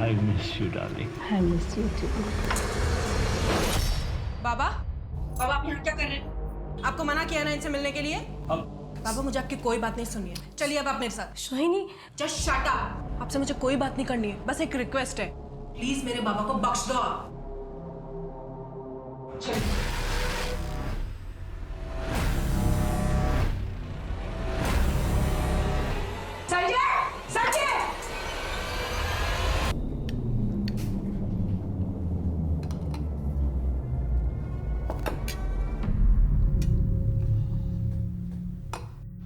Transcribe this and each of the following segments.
I miss you, darling. I miss you too. बाबा आप यहाँ क्या कर रहे हैं? आपको मना किया ना इनसे मिलने के लिए? बाबा मुझे आपकी कोई बात नहीं सुननी है। चलिए अब आप मेरे साथ। सोहिनी, जस्ट शट अप। आपसे मुझे कोई बात नहीं करनी है, बस एक रिक्वेस्ट है, प्लीज मेरे बाबा को बख्श दो आप। चलिए।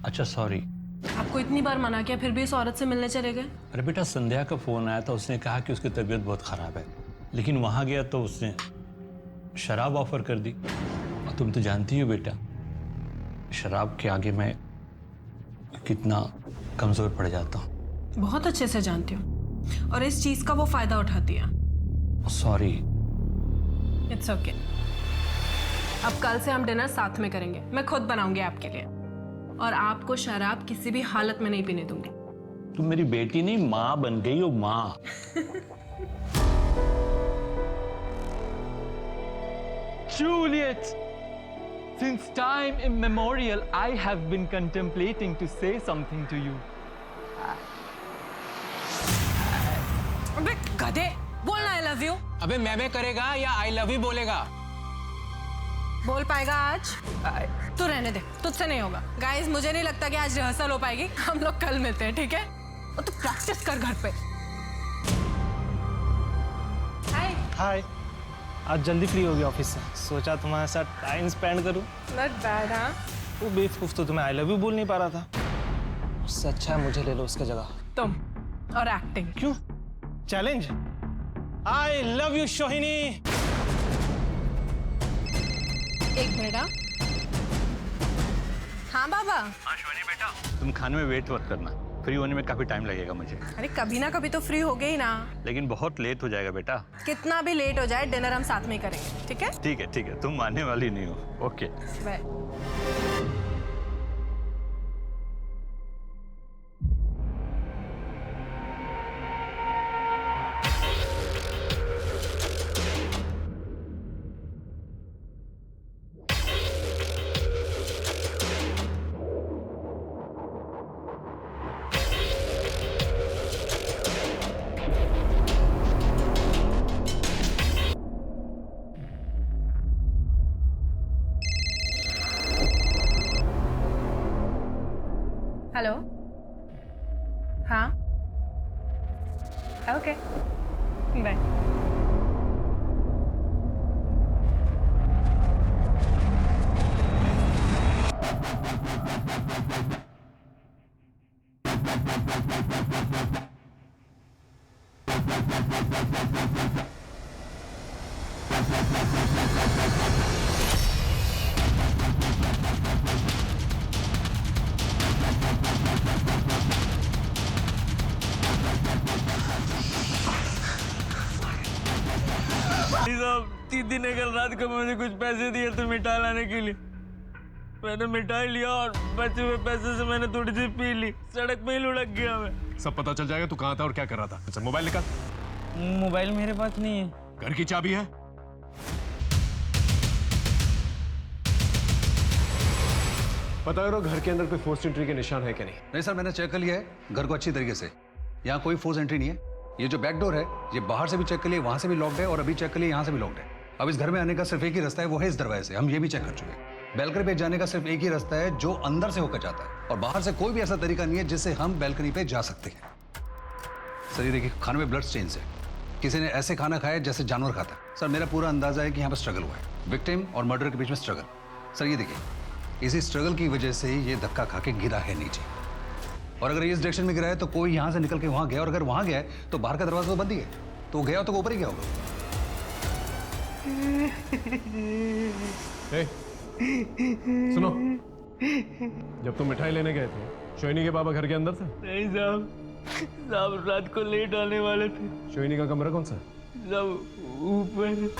अच्छा सॉरी। आपको इतनी बार मना किया फिर भी इस औरत से मिलने चले गए? अरे बेटा, संध्या का फोन आया था, उसने कहा कि उसकी तबीयत बहुत खराब है, लेकिन वहां गया तो उसने शराब ऑफर कर दी। और तुम तो जानती हो बेटा, शराब के आगे मैं कितना कमजोर पड़ जाता हूँ। बहुत अच्छे से जानती हूँ, और इस चीज का वो फायदा उठाती है। सॉरी। It's okay. अब कल से हम डिनर साथ में करेंगे, मैं खुद बनाऊंगी आपके लिए, और आपको शराब किसी भी हालत में नहीं पीने दूंगी। तुम मेरी बेटी नहीं, माँ बन गई हो, माँ। Juliet, since time immemorial, I have been contemplating to say something to you. अबे गधे, बोलना आई लव यू। अबे मैं करेगा या आई लव यू बोलेगा? बोल पाएगा आज? तू रहने दे, तुझसे नहीं होगा। गाइस, मुझे नहीं लगता कि आज रिहर्सल हो पाएगी, हम लोग कल मिलते हैं, ठीक है? और तू प्रैक्टिस कर घर पे। हाय। हाय, आज जल्दी फ्री होगी ऑफिस से, सोचा तुम्हारे साथ टाइम स्पेंड करूं। Not bad. हाँ, वो बेवकूफ तो तुम्हें आई लव यू बोल नहीं पा रहा था। उससे अच्छा है मुझे ले लो उसके जगह। तुम और एक्टिंग। क्यों? चैलेंज? आई लव यू सोहिनी। एक मिनट। हाँ बाबा। हाँ शोनी बेटा, तुम खाने में वेट मत करना, फ्री होने में काफी टाइम लगेगा मुझे। अरे कभी ना कभी तो फ्री हो गई ना। लेकिन बहुत लेट हो जाएगा बेटा। कितना भी लेट हो जाए, डिनर हम साथ में ही करेंगे, ठीक है? ठीक है ठीक है, तुम मानने वाली नहीं हो। Okay bye. हेलो। हाँ, ओके, बाय। साहब, 3 दिन कल रात को मुझे कुछ पैसे दिए थे मिठाई लाने के लिए। मैंने मिठाई लिया और बचे हुए पैसे से मैंने थोड़ी सी पी ली, सड़क पे ही लुढ़क गया मैं। सब पता चल जाएगा तू कहाँ था और क्या कर रहा था। अच्छा मोबाइल निकाल। मोबाइल मेरे पास नहीं है। घर की चाबी है? पता करो घर के अंदर कोई फोर्स एंट्री के निशान है क्या नहीं। नहीं सर, मैंने चेक कर लिया है घर को अच्छी तरीके से। यहाँ कोई फोर्स एंट्री नहीं है। ये जो बैक डोर है, ये बाहर से भी चेक कर लिए, वहां से भी लॉक्ड है, और अभी चेक कर लिए यहाँ से भी लॉक्ड है। अब इस घर में आने का सिर्फ एक ही रास्ता है, वो है इस दरवाजे से। हम ये भी चेक कर चुके हैं। बैल्कनी पे जाने का सिर्फ एक ही रास्ता है, जो अंदर से होकर जाता है, और बाहर से कोई भी ऐसा तरीका नहीं है जिससे हम बैल्कनी पे जा सकते हैं। सर ये देखिए, खाने में ब्लड स्टेन्स है। किसी ने ऐसे खाना खाया जैसे जानवर खाता है। सर मेरा पूरा अंदाजा है कि यहाँ पर स्ट्रगल हुआ है, विक्टिम और मर्डर के बीच में स्ट्रगल। सर ये देखिए, इसी स्ट्रगल की वजह से ही ये धक्का खा के गिरा है नीचे। और अगर इस डायरेक्शन में गिरा है तो कोई यहाँ से निकल के वहां गया, और अगर वहां गया है तो बाहर का दरवाजा तो बंद ही है, तो गया तो ऊपर ही गया होगा। सुनो, जब तुम मिठाई लेने गए थे, शोहिनी के बाबा घर के अंदर थे? नहीं साहब, रात को लेट आने वाले थे। शोहिनी का कमरा कौन सा है? सब ऊपर।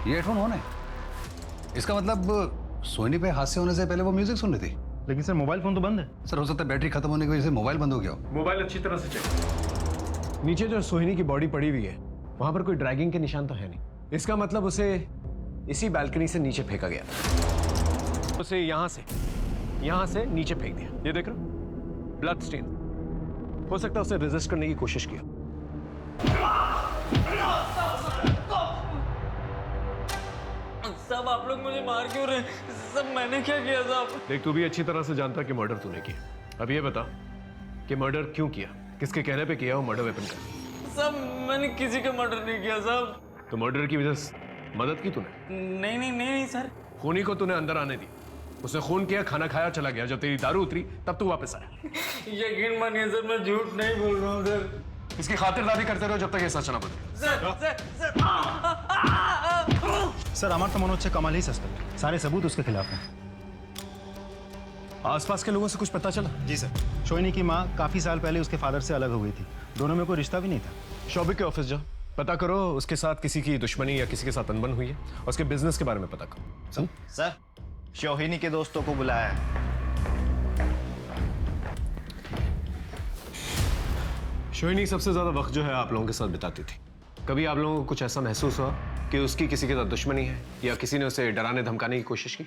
ये हेडफोन ऑन है। इसका मतलब सोनी पे हादसे होने से पहले वो म्यूजिक सुन रही थी। लेकिन सर मोबाइल फोन तो बंद है। सर हो सकता है बैटरी खत्म होने की वजह से मोबाइल बंद हो गया हो। मोबाइल अच्छी तरह से चेक। नीचे जो सोहिनी की बॉडी पड़ी हुई है वहां पर कोई ड्रैगिंग के निशान तो है नहीं। इसका मतलब उसे इसी बालकनी से नीचे फेंका गया था। उसे यहां से नीचे फेंक दिया। ये देख रहे हो, ब्लड स्टेन। हो सकता है उसे रेजिस्ट करने की कोशिश किया। सब आप लोग मुझे मार क्यों रहे? सब मैंने क्या किया साहब? देख, तू भी अच्छी तरह से जानता कि मर्डर तूने किया। अब ये बता कि मर्डर क्यों किया, किसके कहने पे किया वो मर्डर वेपन का? सब मैंने किसी का मर्डर नहीं किया साहब। तो मर्डर की वजह से मदद की तूने? नहीं सर। खूनी को तूने अंदर आने दी, उसने खून किया, खाना खाया, चला गया। जब तेरी दारू उतरी तब तू वापस आया। यकीन मानिए सर, मैं झूठ नहीं बोल रहा हूँ सर। इसकी खातिरदारी करते रहो जब तक ये सच ना बदले। सर अमर तो मनोज से कमाल ही सस्पेक्ट है। सारे सबूत उसके खिलाफ हैं। आसपास के लोगों से कुछ पता चला? जी सर, शोहिनी की माँ काफी साल पहले उसके फादर से अलग हो गई थी। दोनों में कोई रिश्ता भी नहीं था। शौबिक के ऑफिस जाओ, पता करो उसके साथ किसी की दुश्मनी या किसी के साथ अनबन हुई है। उसके बिजनेस के बारे में पता करो। सर शोहिनी के दोस्तों को बुलाया है। शोहिनी सबसे ज्यादा वक्त जो है आप लोगों के साथ बिताती थी। कभी आप लोगों को कुछ ऐसा महसूस हुआ कि उसकी किसी के साथ दुश्मनी है या किसी ने उसे डराने धमकाने की कोशिश की?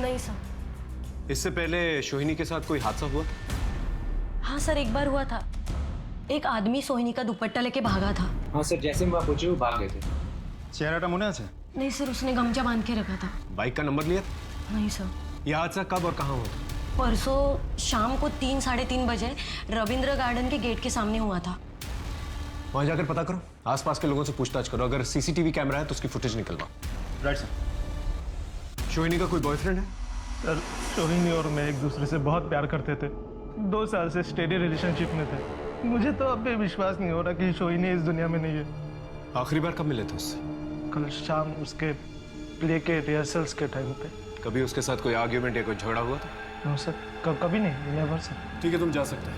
नहीं सर। इससे पहले शोहिनी के साथ कोई हादसा हुआ? हाँ सर, एक बार हुआ था। एक आदमी सोहिनी का दुपट्टा लेके भागा था। हाँ सर, जैसे हम वहाँ पहुंचे वो भाग गए थे। चेहरा टमुना से? नहीं सर, उसने गमछा बांध के रखा था। बाइक का नंबर लिया? नहीं सर। यह हादसा कब और कहाँ हुआ? परसों शाम को 3 साढ़े 3 बजे रविंद्र गार्डन के गेट के सामने हुआ था। वहां जाकर पता करो, आसपास के लोगों से पूछताछ करो। अगर सीसीटीवी कैमरा है तो उसकी फुटेज निकलवाओ। Right sir. शोहिनी का कोई बॉयफ्रेंड है? सर शोहिनी और मैं एक दूसरे से बहुत प्यार करते थे। 2 साल से स्टेडी रिलेशनशिप में थे। मुझे तो अब भी विश्वास नहीं हो रहा कि शोहिनी इस दुनिया में नहीं है। आखिरी बार कब मिले थे उससे? कल शाम उसके प्ले के रिहर्सल्स के टाइम पे। कभी उसके साथ कोई आर्ग्यूमेंट या कोई झगड़ा हुआ था? नो सर, कभी नहीं, नेवर सर। ठीक है, तुम जा सकते हो।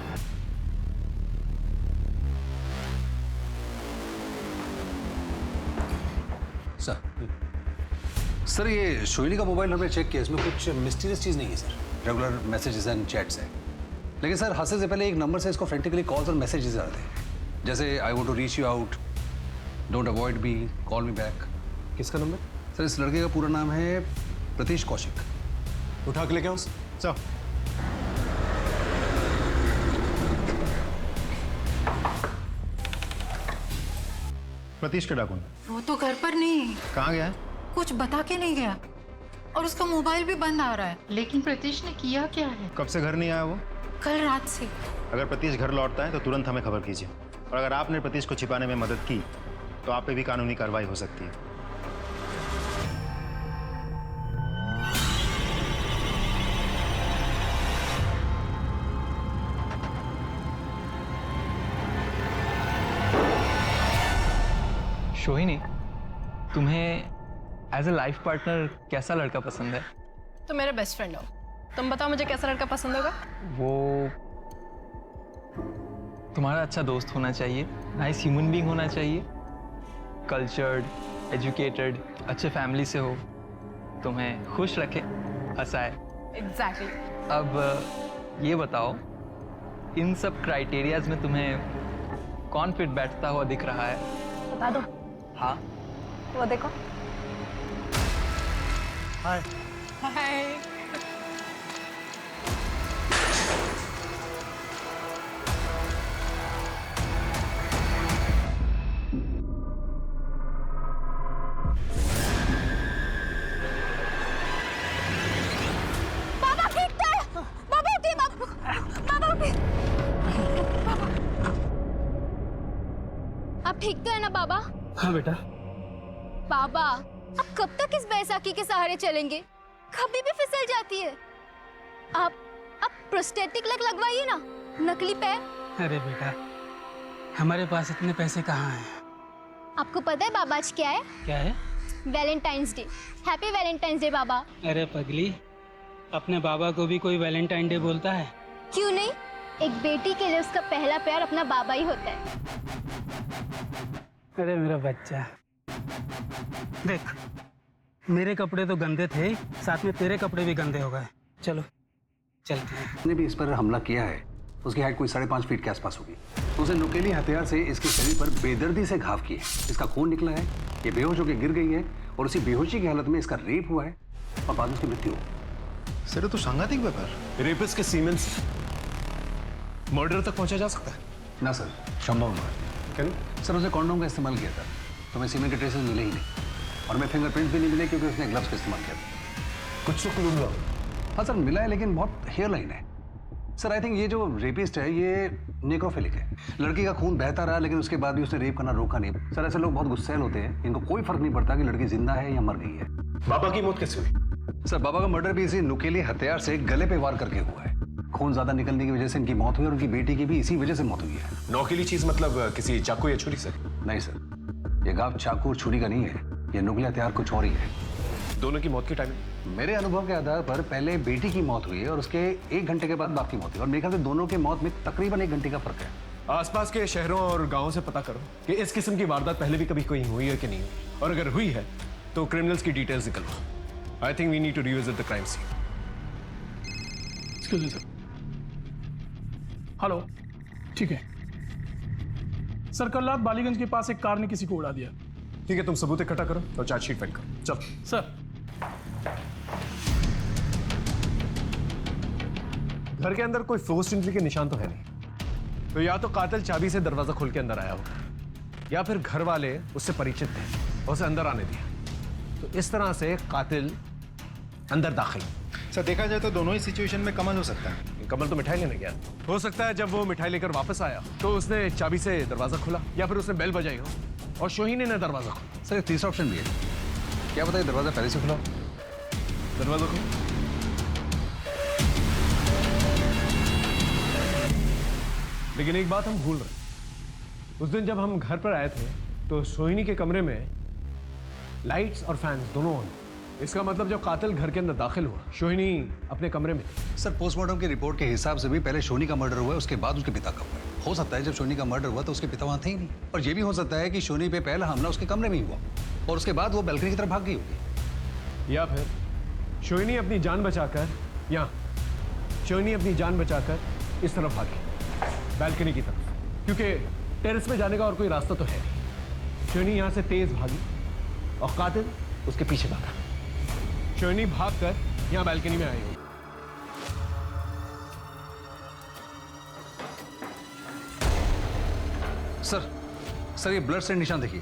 सर ये शोहिनी का मोबाइल हमने चेक किया, इसमें कुछ मिस्टीरियस चीज़ नहीं है sir. Regular messages and chats है। लेकिन सर हादसे से पहले एक नंबर से इसको फ्रेंटिकली कॉल्स और मैसेजेस आ रहे थे, जैसे I want to reach you out, don't avoid me, call me back. किसका नंबर? सर इस लड़के का पूरा नाम है प्रतीश कौशिक। उठा के लेके आओ उसे। सर प्रतीश के डाकू। वो तो घर पर नहीं, कहाँ गया है? कुछ बता के नहीं गया और उसका मोबाइल भी बंद आ रहा है। लेकिन प्रतीश ने किया क्या है? कब से घर नहीं आया वो? कल रात से। अगर प्रतीश घर लौटता है तो तुरंत हमें खबर कीजिए। और अगर आपने प्रतीश को छिपाने में मदद की तो आप पे भी कानूनी कार्रवाई हो सकती है। शोहिनी, तुम्हें एज ए लाइफ पार्टनर कैसा लड़का पसंद है? तो मेरे बेस्ट फ्रेंड हो। तुम बताओ मुझे कैसा लड़का पसंद होगा? वो तुम्हारा अच्छा दोस्त होना चाहिए, नाइस ह्यूमन बीइंग होना चाहिए, कल्चर्ड, एजुकेटेड, अच्छे फैमिली से हो, तुम्हें खुश रखे, हंसाए। एग्जैक्टली। अब ये बताओ, इन सब क्राइटेरियाज में तुम्हें कौन फिट बैठता हुआ दिख रहा है? बता दो। हाँ, वो देखो। हाय। हाय। बाबा ठीक है। बाबा उठिए, बाबा उठिए। आप ठीक तो है ना बाबा? हाँ बेटा। बाबा अब कब तक इस बैसाखी के सहारे चलेंगे? कभी भी फिसल जाती है। आप प्रोस्थेटिक लेग लगवाइए ना, नकली पैर। अरे बेटा, हमारे पास इतने पैसे कहाँ हैं? आपको पता है बाबा आज क्या है? क्या है? Valentine's Day. Happy Valentine's Day बाबा। अरे पगली, अपने बाबा को भी कोई वैलेंटाइन डे बोलता है? क्यों नहीं, एक बेटी के लिए उसका पहला प्यार अपना बाबा ही होता है। अरे मेरा बच्चा, देख, मेरे कपड़े तो गंदे थे, साथ में तेरे कपड़े भी गंदे हो गए। चलो चलते हैं। उसने भी इस पर हमला किया है। उसकी हाइट कोई 5.5 फीट के आसपास होगी। उसे नुकीली हथियार से इसके शरीर पर बेदर्दी से घाव किए। इसका खून निकला है, ये बेहोश होकर गिर गई है और उसी बेहोशी की हालत में इसका रेप हुआ है और बाद में उसकी मृत्यु हो। सर तो सांघातिक व्यापार। रेपिस्ट के सीमेन से मर्डर तक पहुंचा जा सकता है? ना सर, संभव नहीं। क्या नहीं? सर, उसे कॉन्डोम का इस्तेमाल किया था, तो हमें सीमेन के ट्रेसेस मिले ही नहीं और हमें फिंगरप्रिंट्स भी नहीं मिले क्योंकि उसने ग्लव्स का इस्तेमाल किया था। कुछ तो क्लू मिला? हाँ सर, मिला है लेकिन बहुत हेयर लाइन है। सर आई थिंक ये जो रेपिस्ट है ये नेक्रोफिलिक है। लड़की का खून बहता रहा लेकिन उसके बाद भी उसने रेप करना रोका नहीं। सर ऐसे लोग बहुत गुस्सैल होते हैं, इनको कोई फर्क नहीं पड़ता कि लड़की जिंदा है या मर गई है। बाबा की मौत कैसे हुई? सर बाबा का मर्डर भी इसी नुकीले हथियार से गले पे वार करके हुआ है। खून ज्यादा निकलने की वजह से इनकी मौत हुई और उनकी बेटी की भी इसी वजह से मौत हुई है। नौकीली चीज मतलब किसी चाकू या छुरी से? नहीं सर, ये घाव चाकू और छुरी का नहीं है, ये नुकीला हथियार कुछ और ही है। दोनों की मौत की टाइमिंग? मेरे अनुभव के आधार पर पहले बेटी की मौत हुई है और उसके 1 घंटे के बाद बाप की मौत हुई और मेरे ख्याल से दोनों के मौत में तकरीबन 1 घंटे का फर्क है। आसपास के शहरों और गांवों से पता करो कि इस किस्म की वारदात पहले भी कभी कोई हुई है कि नहीं हुई, और अगर हुई है तो क्रिमिनल्स की डिटेल्स निकलवाओ। I think we need to revisit the crime scene. Excuse me sir. Hello, ठीक है सर। कल रात बालीगंज के पास एक कार ने किसी को उड़ा दिया। ठीक है, तुम सबूत इकट्ठा करो और चार्जशीट फाइल करो। चलो सर। घर के अंदर कोई फोर्स्ड एंट्री के निशान तो है नहीं, तो या तो कातिल चाबी से दरवाजा खोल के अंदर आया होगा या फिर घर वाले उससे परिचित थे और उसे अंदर आने दिया। तो इस तरह से कातिल अंदर दाखिल। सर देखा जाए तो दोनों ही सिचुएशन में कमल हो सकता है। कमल तो मिठाई लेने गया, हो सकता है जब वो मिठाई लेकर वापस आया तो उसने चाबी से दरवाजा खोला या फिर उसने बेल बजाई हो और सोहिनी ने दरवाजा खोला। सर एक तीसरा ऑप्शन भी है, क्या बताइए दरवाजा पहले से खुला? दरवाजा खोलो। लेकिन एक बात हम भूल रहे, उस दिन जब हम घर पर आए थे तो सोहिनी के कमरे में लाइट्स और फैंस दोनों ऑन। इसका मतलब जब कातिल घर के अंदर दाखिल हुआ सोहिनी अपने कमरे में थी। सर पोस्टमार्टम की रिपोर्ट के हिसाब से भी पहले सोनी का मर्डर हुआ है, उसके बाद उसके पिता का हुआ है। हो सकता है जब सोनी का मर्डर हुआ तो उसके पिता वहां थे ही नहीं, और ये भी हो सकता है कि सोनी पे पहला हमला उसके कमरे में ही हुआ और उसके बाद वो बैल्कनी की तरफ भाग गई होगी। या फिर सोहिनी अपनी जान बचाकर इस तरफ भागी, बैल्कनी की तरफ, क्योंकि टेरेस में जाने का और कोई रास्ता तो है नहीं। सोहिनी यहां से तेज भागी और कातिल उसके पीछे भागा। सोहिनी भागकर यहां बैल्कनी में आई होगी। सर ये ब्लड से निशान देखिए,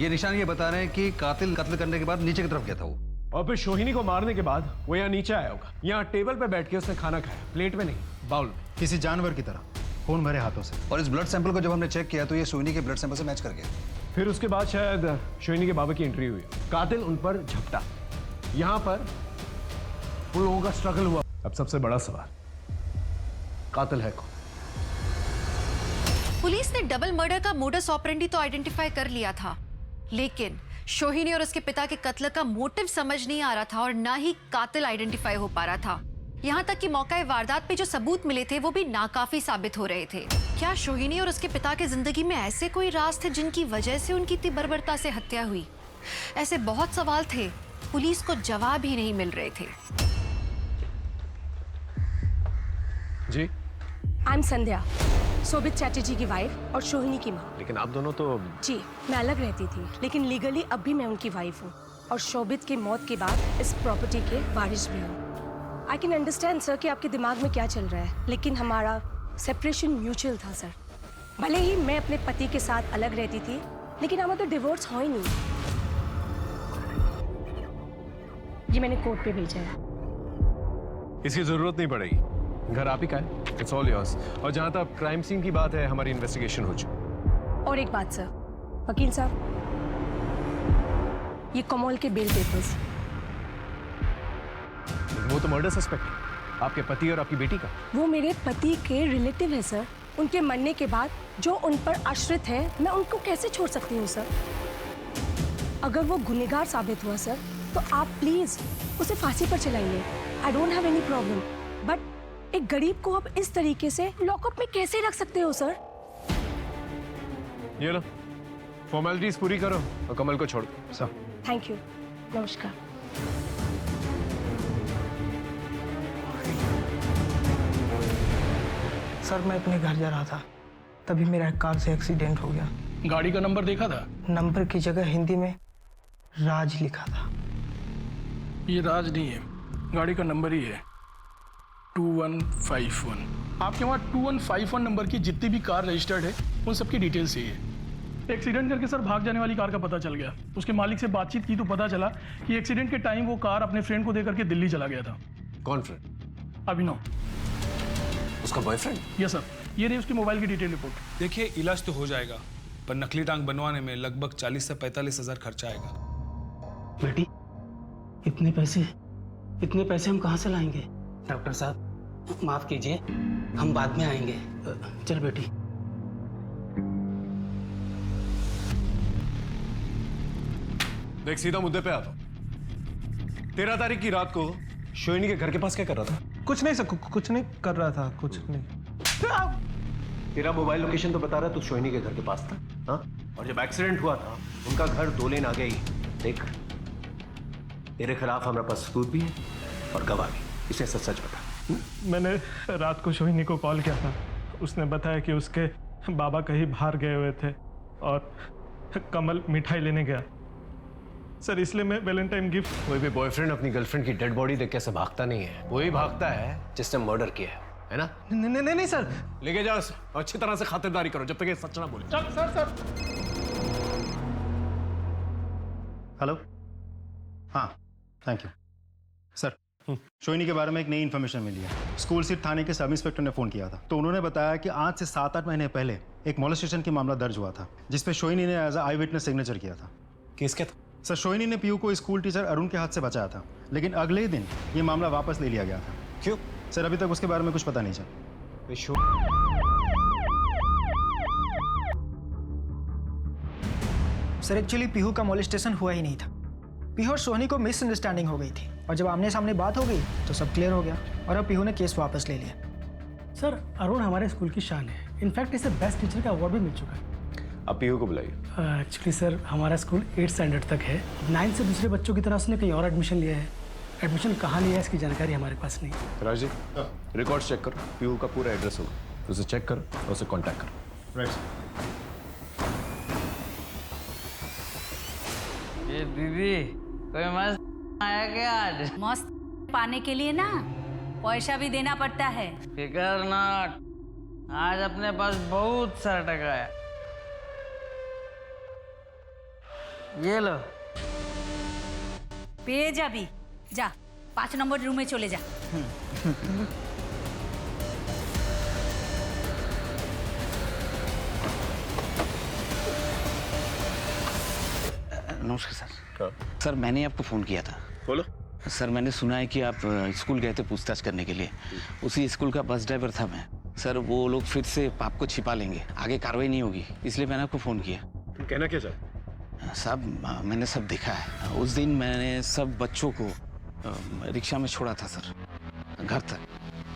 ये निशान ये बता रहे हैं कि कातिल कत्ल करने के बाद नीचे की तरफ गया था वो, और फिर सोहिनी को मारने के बाद वो यहाँ नीचे आया होगा। यहाँ टेबल पे बैठ के उसने खाना खाया, प्लेट में नहीं, बाउल में, किसी जानवर की तरह खून भरे हाथों से। और इस ब्लड सैंपल को जब हमने चेक किया तो ये सोहिनी के ब्लड सैंपल से मैच कर गया। फिर उसके बाद शायद सोहिनी के बाबा की एंट्री हुई, कातिल उन पर झपटा, यहाँ पर उन लोगों का स्ट्रगल हुआ। अब सबसे बड़ा सवाल, कातिल है कौन? पुलिस ने डबल मर्डर का मोडस ऑपरेंडी तो आइडेंटिफाई कर लिया था, लेकिन सोहिनी और उसके पिता के कत्ल का मोटिव समझ नहीं आ रहा था और ना ही कातिल आइडेंटिफाई हो पा रहा था। यहाँ तक कि मौका वारदात पे जो सबूत मिले थे वो भी नाकाफी साबित हो रहे थे। क्या सोहिनी और उसके पिता के जिंदगी में ऐसे कोई राज थे जिनकी वजह से उनकी इतनी बर्बरता से हत्या हुई? ऐसे बहुत सवाल थे, पुलिस को जवाब ही नहीं मिल रहे थे। जी, आई एम संध्या, शोभित चैटर्जी की वाइफ और सोहिनी की माँ। लेकिन आप दोनों तो... जी, मैं अलग रहती थी, लेकिन लीगली अब भी मैं उनकी वाइफ हूँ और शोभित की मौत के बाद इस प्रॉपर्टी के वारिस भी हूँ। आई कैन अंडरस्टैंड सर कि आपके दिमाग में क्या चल रहा है, लेकिन हमारा सेपरेशन म्यूचुअल था सर। भले ही मैं अपने पति के साथ अलग रहती थी, लेकिन हमारा तो डिवोर्स हो ही नहीं। ये मैंने कोर्ट पे भेजा है। इसकी जरूरत नहीं पड़ेगी, घर आप ही का है, इट्स ऑल योर्स। और जहां तक क्राइम सीन की बात है, हमारी इन्वेस्टिगेशन हो चुकी। और एक बात सर, वकील साहब, ये कमल के बेल पेपर्स। वो तो मर्डर सस्पेक्ट है, आपके पति और आपकी बेटी का। वो मेरे पति के रिलेटिव है सर। उनके मरने के बाद जो उन पर आश्रित है, मैं उनको कैसे छोड़ सकती हूँ सर? अगर वो गुनहगार साबित हुआ सर, तो आप प्लीज उसे फांसी पर चलाइए। I don't have any problem, but एक गरीब को आप इस तरीके से लॉकअप में कैसे रख सकते हो सर? ये लो, फॉर्मेलिटीज पूरी करो और कमल को छोड़ दो। सब थैंक यू। नमस्कार। सर मैं अपने घर जा रहा था, तभी मेरा कार से एक्सीडेंट हो गया। गाड़ी का नंबर देखा था? नंबर की जगह हिंदी में राज लिखा था। ये राज नहीं है, गाड़ी का नंबर ही है 2151। आपके वहाँ 2151 नंबर की जितनी भी कार रजिस्टर्ड है उन सबकी डिटेल्स यही है। एक्सीडेंट करके सर भाग जाने वाली कार का पता चल गया। उसके मालिक से बातचीत की तो पता चला कि एक्सीडेंट के टाइम वो कार अपने फ्रेंड को देकर के दिल्ली चला गया था। कौन फ्रेंड? अभिनव। उसका बॉयफ्रेंड? यस सर, ये रही उसकी मोबाइल की डिटेल रिपोर्ट। देखिए इलाज तो हो जाएगा, पर नकली टांग बनवाने में लगभग 40 से 45 हज़ार खर्चा आएगा। बेटी इतने पैसे हम कहाँ से लाएंगे? डॉक्टर साहब माफ कीजिए, हम बाद में आएंगे। चल बेटी। देख सीधा मुद्दे पे आता हूं। 13 तारीख की रात को शोहिनी के घर के पास क्या कर रहा था? कुछ नहीं सर, कुछ नहीं कर रहा था, कुछ नहीं। तेरा मोबाइल लोकेशन तो बता रहा तू शोहिनी के घर के पास था, हाँ? और जब एक्सीडेंट हुआ था उनका घर 2 लेन आगे ही। देख तेरे खिलाफ हमारे पास सबूत भी है और गवाह भी, इसे सच सच बता। मैंने रात को शोहिनी को कॉल किया था, उसने बताया कि उसके बाबा कहीं बाहर गए हुए थे और कमल मिठाई लेने गया सर, इसलिए मैं वैलेंटाइन गिफ्ट। कोई भी बॉयफ्रेंड अपनी गर्लफ्रेंड की डेड बॉडी देख के ऐसे भागता नहीं है, वही भागता है जिसने मर्डर किया है ना? नहीं सर। लेके जाओ और अच्छी तरह से खातिरदारी करो जब तक ये सच ना बोले। सर। हेलो। हाँ थैंक यू सर। शोहिनी के बारे में एक नई इन्फॉर्मेशन मिली है। स्कूल स्ट्रीट थाने के सब इंस्पेक्टर ने फ़ोन किया था, तो उन्होंने बताया कि आज से 7-8 महीने पहले एक मोलेस्टेशन की मामला दर्ज हुआ था, जिसपे शोहिनी ने एज आई विटनेस सिग्नेचर किया था। केस क्या था? सर शोहिनी ने पीयू को स्कूल टीचर अरुण के हाथ से बचाया था, लेकिन अगले ही दिन ये मामला वापस ले लिया गया था। क्यों? सर अभी तक उसके बारे में कुछ पता नहीं चला। सर एक्चुअली पीहू का मोलेस्टेशन हुआ ही नहीं था। पीहू और सोहनी को मिसअंडरस्टैंडिंग हो गई थी और जब आमने सामने बात हो गई तो सब क्लियर हो गया और अब पीहू ने केस वापस ले लिया। सर अरुण हमारे स्कूल की शान है, इनफैक्ट इसे बेस्ट टीचर का अवार्ड भी मिल चुका है। अब पीहू को बुलाइए। एक्चुअली सर हमारा स्कूल 8th स्टैंडर्ड तक है, 9 से दूसरे बच्चों की तरह उसने कहीं और एडमिशन लिया है। एडमिशन कहाँ लिया है इसकी जानकारी हमारे पास नहीं। राजी रिकॉर्ड्स चेक करो, पीहू का पूरा एड्रेस होगा, उसे चेक करो और उसे कांटेक्ट करो। राइट। ये दीदी कोई मस्त आया क्या आज? मस्त पाने के लिए ना पैसा भी देना पड़ता है। फिकर नॉट, आज अपने पास बहुत सारा टका है। ये लो। पे जा भी जा, 5 नंबर रूम में चले जा। नमस्कार सर। सर मैंने आपको फ़ोन किया था। बोलो। सर मैंने सुना है कि आप स्कूल गए थे पूछताछ करने के लिए। उसी स्कूल का बस ड्राइवर था मैं। सर वो लोग फिर से आपको छिपा लेंगे, आगे कार्रवाई नहीं होगी, इसलिए मैंने आपको फ़ोन किया। तुम कहना क्या चाहते? साहब मैंने सब देखा है। उस दिन मैंने सब बच्चों को रिक्शा में छोड़ा था सर घर तक,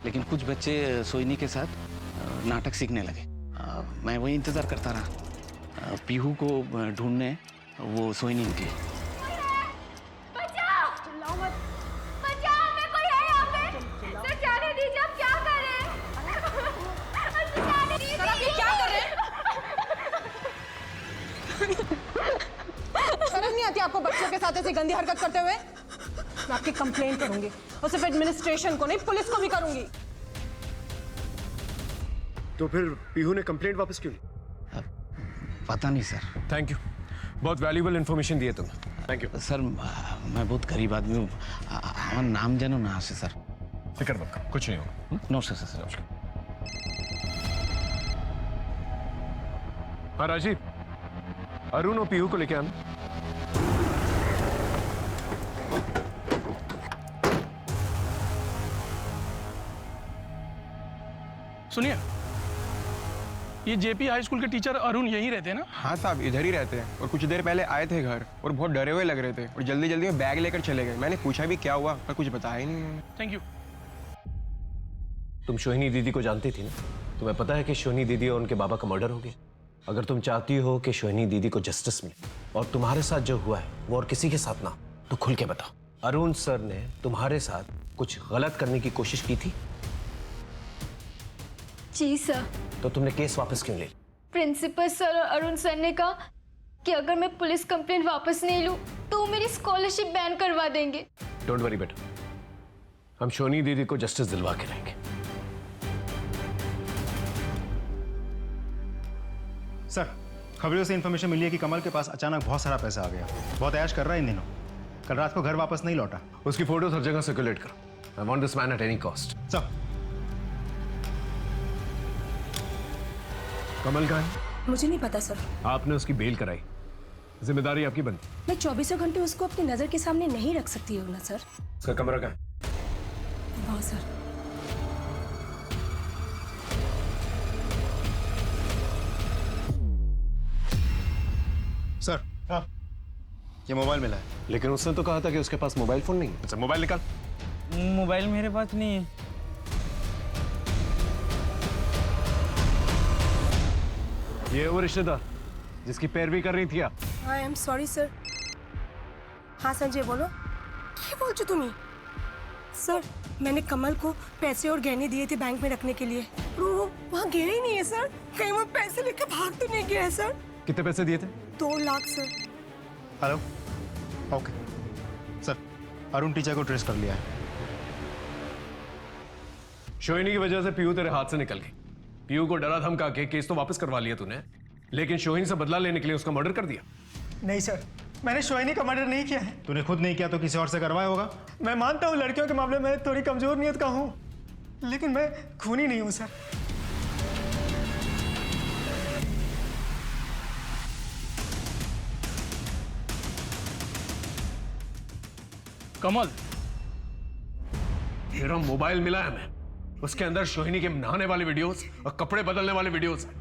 लेकिन कुछ बच्चे सोहिनी के साथ नाटक सीखने लगे। मैं वही इंतज़ार करता रहा। पीहू को ढूंढने वो सोहिनी निकली। शर्म नहीं आती आपको बच्चों के साथ ऐसी गंदी हरकत करते हुए? मैं आपकी कंप्लेंट करूंगी और सिर्फ एडमिनिस्ट्रेशन को नहीं पुलिस को भी करूंगी। तो फिर पीहू ने कंप्लेंट वापस क्यों ली? पता नहीं सर। थैंक यू, बहुत वैल्यूबल इन्फॉर्मेशन दिए तुमने। Thank you sir. मैं बहुत गरीब आदमी हूँ, हमारा नाम जानो ना से सर। फिक्र मत करो, कुछ नहीं होगा। नमस्कार सर। नमस्कार। हाँ राजीव, अरुण और पीहू को लेके आना। सुनिए, ये जेपी हाई स्कूल के टीचर अरुण यहीं रहते हैं ना? हाँ साहब इधर ही रहते हैं और कुछ देर पहले आए थे घर और बहुत डरे हुए लग रहे थे और जल्दी जल्दी में बैग लेकर चले गए। मैंने पूछा भी क्या हुआ पर कुछ बताया ही नहीं। Thank you. तुम शोहिनी दीदी को जानती थी ना? तुम्हें पता है कि शोहिनी दीदी और उनके बाबा का मर्डर हो गया? अगर तुम चाहती हो कि सोहिनी दीदी को जस्टिस मिले और तुम्हारे साथ जो हुआ है वो और किसी के साथ ना, तो खुल के बताओ। अरुण सर ने तुम्हारे साथ कुछ गलत करने की कोशिश की थी? जी सर। तो तुमने केस वापस क्यों ले ली? प्रिंसिपल सर और अरुण सर ने कहा कि अगर मैं पुलिस कंप्लेंट वापस नहीं लूं तो वो मेरी स्कॉलरशिप बैन करवा देंगे। डोंट वरी बेटा, हम सोनी दीदी को जस्टिस दिलवा के रहेंगे। सर, खबरों से इन्फॉर्मेशन मिली है कि कमल के पास अचानक बहुत सारा पैसा आ गया। बहुत ऐश कर रहा है इन दिनों। कल रात को घर वापस नहीं लौटा। उसकी फोटोज हर जगह सर्कुलेट करो। I want this man at any cost. Sir, Kamal कहाँ है? मुझे नहीं पता सर। आपने उसकी बेल कराई, जिम्मेदारी आपकी बनती। मैं 24 घंटे उसको अपनी नजर के सामने नहीं रख सकती हूँ ना सर। उसका कमरा कहाँ है? वाह सर। सर, हाँ, ये मोबाइल मिला है। लेकिन उसने तो कहा था कि उसके पास मोबाइल फोन नहीं है। अच्छा, मोबाइल निकाल। मोबाइल मेरे पास नहीं है। ये वो रिश्तेदार जिसकी पैरवी कर रही थी आप? I am sorry sir. हाँ संजय बोलो। क्या बोलছো তুমি? सर, मैंने कमल को पैसे और गहने दिए थे बैंक में रखने के लिए। वो वहाँ गया ही नहीं है सर। कहीं वो पैसे लेकर भाग तो नहीं गया है सर? कितने पैसे दिए थे? 2 lakh sir. Hello, okay sir, Arun teacher को ट्रेस कर लिया है। सोहिनी की वजह से पीयू तेरे हाथ से निकल गई। पीयू को डरा धमका के केस तो वापस करवा लिया तूने, लेकिन सोहिनी से बदला लेने के लिए उसका मर्डर कर दिया। नहीं सर, मैंने सोहिनी का मर्डर नहीं किया है। तूने खुद नहीं किया तो किसी और से करवाया होगा। मैं मानता हूँ लड़कियों के मामले में थोड़ी कमजोर नियत का हूँ, लेकिन मैं खूनी नहीं हूँ सर। कमल, मेरा मोबाइल मिला है हमें, उसके अंदर सोहिनी के नहाने वाले वीडियोस और कपड़े बदलने वाले वीडियोस हैं।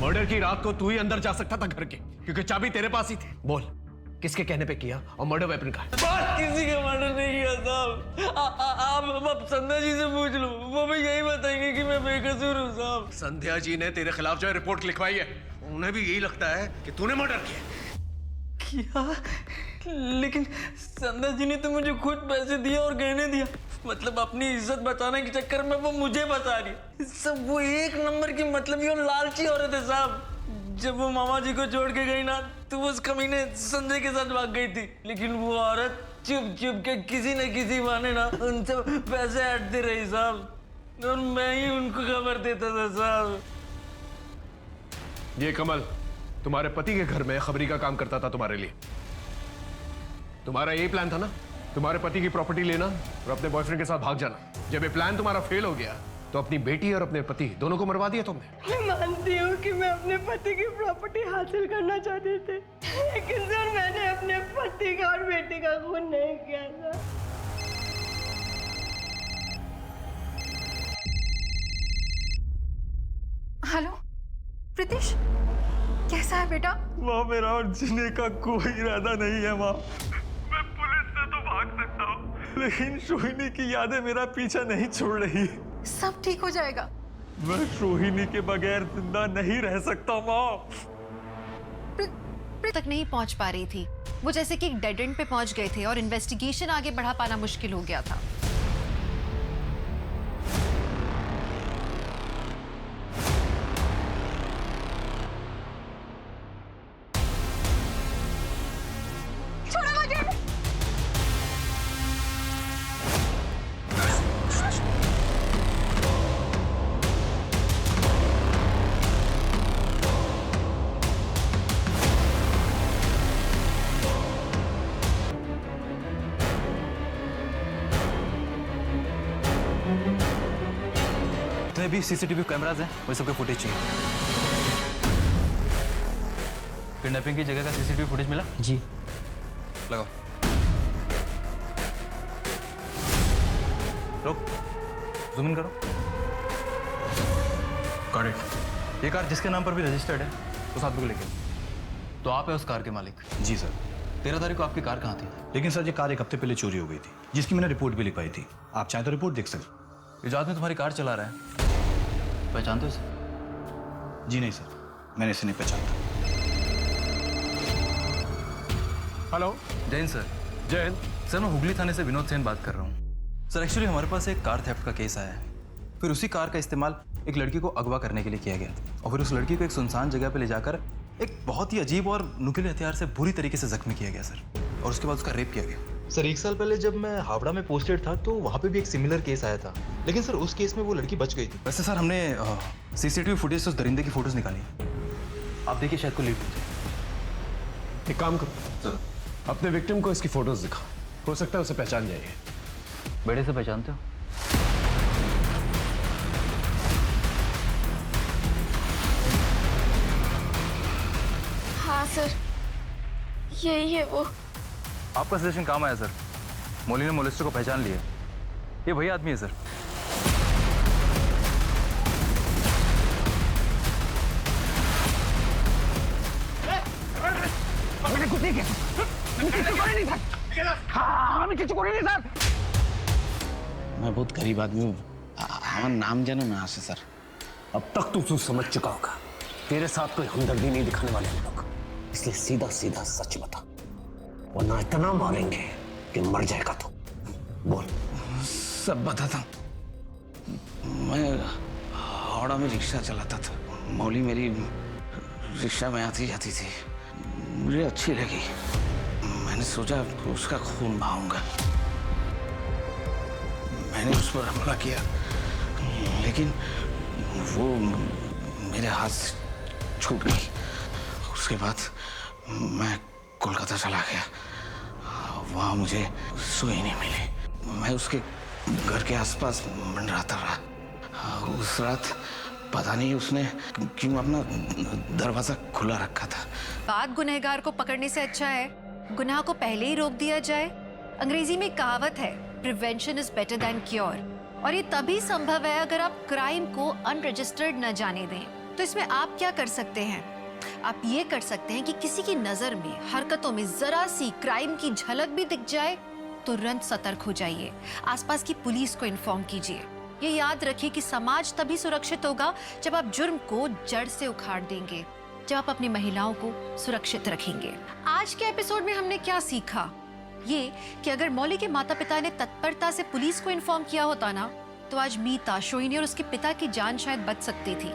मर्डर की रात को तू ही अंदर जा सकता था घर के, क्योंकि चाबी तेरे पास ही थी। बोल, किसके कहने पे किया और मर्डर वेपन का है? किसी का मर्डर नहीं किया साहब। आप संध्या जी से पूछ लो, वो भी यही बताएंगे कि मैं बेकसूर हूँ साहब। संध्या जी ने तेरे खिलाफ जो रिपोर्ट लिखवाई है, उन्हें भी यही लगता है कि तूने मर्डर किया। लेकिन संध्या जी ने तो मुझे खुद पैसे दिए और गहने दिया। मतलब अपनी इज्जत बचाने के चक्कर में वो मुझे बचा रही। सब वो एक नंबर की मतलब ये लालची औरत है साहब। जब वो मामा जी को छोड़ के गई ना, तो वो उस कमीने संजय के साथ भाग गई थी। लेकिन वो औरत चुप चुप के किसी न किसी बहाने ना उनसे पैसे हटती रही साहब, और मैं ही उनको खबर देता था साहब। ये कमल तुम्हारे पति के घर में खबरी का काम करता था तुम्हारे लिए। तुम्हारा यही प्लान था ना, तुम्हारे पति की प्रॉपर्टी लेना और अपने बॉयफ्रेंड के साथ भाग जाना। जब ये प्लान तुम्हारा फेल हो गया तो अपनी बेटी और अपने पति दोनों को मरवा दिया तुमने। मैं मानती हूँ कि मैं अपने पति की प्रॉपर्टी हासिल करना चाहती थी, लेकिन सर मैंने अपने पति का और बेटी का खून नहीं किया था। हेलो प्रीतिश, कैसा है बेटा? माँ, मेरा और जीने का कोई इरादा नहीं है माँ। मैं पुलिस से तो भाग सकता हूँ, लेकिन सोहिनी की यादें मेरा पीछा नहीं छोड़ रही। सब ठीक हो जाएगा। मैं सोहिनी के बगैर जिंदा नहीं रह सकता माँ। तक नहीं पहुंच पा रही थी वो, जैसे कि एक डेड एंड पे पहुंच गए थे और इन्वेस्टिगेशन आगे बढ़ा पाना मुश्किल हो गया था। जितने भी सीसीटीवी कैमराज हैं वो सबके फुटेज चाहिए। किडनैपिंग की जगह का सीसीटीवी फुटेज मिला? जी। लगाओ। रुक, जूम इन करो। Got it. ये कार जिसके नाम पर भी रजिस्टर्ड है उस आदमी को लेके, तो आप है उस कार के मालिक? जी सर। 13 तारीख को आपकी कार कहाँ थी? लेकिन सर ये कार एक हफ्ते पहले चोरी हो गई थी, जिसकी मैंने रिपोर्ट भी लिखवाई थी। आप चाहें तो रिपोर्ट देख सकते। ये जो आदमी तुम्हारी कार चला रहा है, पहचानते हो इसे? जी नहीं सर, मैंने इसे नहीं पहचानता। हेलो, जय हिंद सर। जय हिंद सर, मैं हुगली थाने से विनोद सेन बात कर रहा हूँ। सर एक्चुअली हमारे पास एक कार थेफ्ट का केस आया है। फिर उसी कार का इस्तेमाल एक लड़की को अगवा करने के लिए किया गया और फिर उस लड़की को एक सुनसान जगह पे ले जाकर एक बहुत ही अजीब और नुकीले हथियार से बुरी तरीके से जख्मी किया गया सर, और उसके बाद उसका रेप किया गया। सर 1 साल पहले जब मैं हावड़ा में पोस्टेड था तो वहाँ पे भी एक सिमिलर केस आया था, लेकिन सर उस केस में वो लड़की बच गई थी। वैसे सर हमने सीसीटीवी फुटेज से उस दरिंदे की फोटोज निकाली, आप देखिए शायद को लीड हो जाए। एक काम करो सर, अपने विक्टिम को इसकी फोटोज दिखाओ, हो सकता है उसे पहचान जाइए। बेड़े से पहचानते हो? हाँ सर, यही है वो। आपका सजेशन काम आया सर। मौली ने मोलिस्टर को पहचान लिया, ये वही आदमी है सर। मैंने कुछ नहीं किया, मैंने किसी को नहीं था। हाँ, मैंने किसी को नहीं था। मैं बहुत गरीब आदमी हूँ, हमारा नाम जानो ना से सर। अब तक तू समझ चुका होगा, तेरे साथ कोई हमदर्दी नहीं दिखाने वाले हम लोग, इसलिए सीधा सीधा सच बता, वरना इतना मारेंगे कि मर जाएगा तू। बोल। सब बताता हूँ। मैं हावड़ा में रिक्शा चलाता था, मौली मेरी रिक्शा में आती जाती थी, मुझे अच्छी लगी, मैंने सोचा उसका खून बहाऊंगा। मैंने उस पर हमला किया, लेकिन वो मेरे हाथ से छूट गई। उसके बाद मैं कोलकाता चला गया, वहाँ मुझे सोई नहीं मिली। मैं उसके घर के आसपास मंडराता रहा। उस रात पता नहीं उसने क्यों अपना दरवाजा खुला रखा था। बात गुनहगार को पकड़ने से अच्छा है गुनाह को पहले ही रोक दिया जाए। अंग्रेजी में कहावत है, prevention is better than cure, और ये तभी संभव है अगर आप क्राइम को अनरजिस्टर्ड न जाने दें। तो इसमें आप क्या कर सकते हैं? आप ये कर सकते हैं कि किसी की नजर में, हरकतों में जरा सी क्राइम की झलक भी दिख जाए, तुरंत सतर्क हो जाइए, आसपास की पुलिस को इन्फॉर्म कीजिए। ये याद रखिए कि समाज तभी सुरक्षित होगा जब आप जुर्म को जड़ से उखाड़ देंगे, जब आप अपनी महिलाओं को सुरक्षित रखेंगे। आज के एपिसोड में हमने क्या सीखा? ये कि अगर मौली के माता पिता ने तत्परता से पुलिस को इन्फॉर्म किया होता ना, तो आज मीता, सोहिनी और उसके पिता की जान शायद बच सकती थी।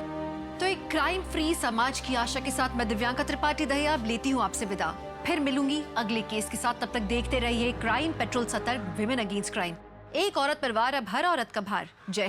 तो एक क्राइम फ्री समाज की आशा के साथ मैं दिव्यांका त्रिपाठी दहिया अब लेती हूँ आपसे विदा। फिर मिलूंगी अगले केस के साथ, तब तक देखते रहिए क्राइम पेट्रोल, सतर्क, विमेन अगेंस्ट क्राइम। एक औरत पर वार, अब हर औरत का भार। जय